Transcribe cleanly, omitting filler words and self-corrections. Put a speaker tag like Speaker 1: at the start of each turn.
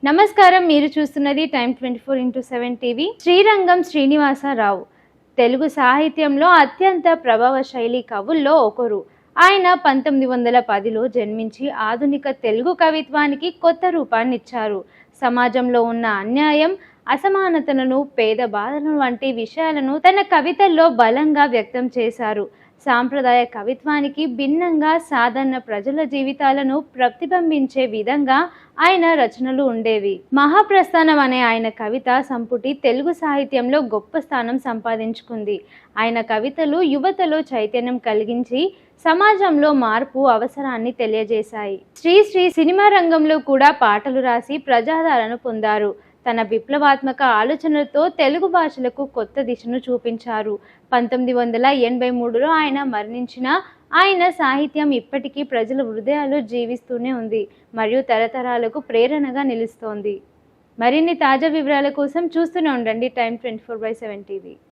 Speaker 1: నమస్కారం, మీరు చూస్తున్నది time 24x7 TV. Srirangam Srinivasarao Telugu సాహిత్యంలో అత్యంత ప్రభావశైలి కవుల్లో ఒకరు. ఆయన 1910లో జన్మించి ఆధునిక తెలుగు కవిత్వానికి కొత్త రూపాన్నిచ్చారు. సమాజంలో ఉన్న అన్యాయం, అసమానతలను, పేద బాధలను వంటి విషయాలను తన కవితల్లో బలంగా వ్యక్తం చేశారు. సాంప్రదాయ కవిత్వానికి భిన్నంగా సాధారణ ప్రజల జీవితాలను ప్రతిబింబించే విధంగా ఆయన రచనలు ఉండేవి. మహాప్రస్థానం అనే ఆయన కవిత సంపుటి తెలుగు సాహిత్యంలో గొప్ప స్థానం సంపాదించుకుంది. ఆయన కవితలు యువతలో చైతన్యం కలిగించి సమాజంలో మార్పు అవసరాన్ని తెలియజేశాయి. శ్రీ సినిమా రంగంలో కూడా పాటలు రాసి ప్రజాదరణ పొందారు. తన విప్లవాత్మక ఆలోచనలతో తెలుగు భాషలకు కొత్త దిశను చూపించారు. 1983లో ఆయన మరణించిన ఆయన సాహిత్యం ఇప్పటికీ ప్రజల హృదయాల్లో జీవిస్తూనే ఉంది మరియు తరతరాలకు ప్రేరణగా నిలుస్తోంది. మరిన్ని తాజా వివరాల కోసం చూస్తూనే ఉండండి టైమ్ 24x7 టీవీ.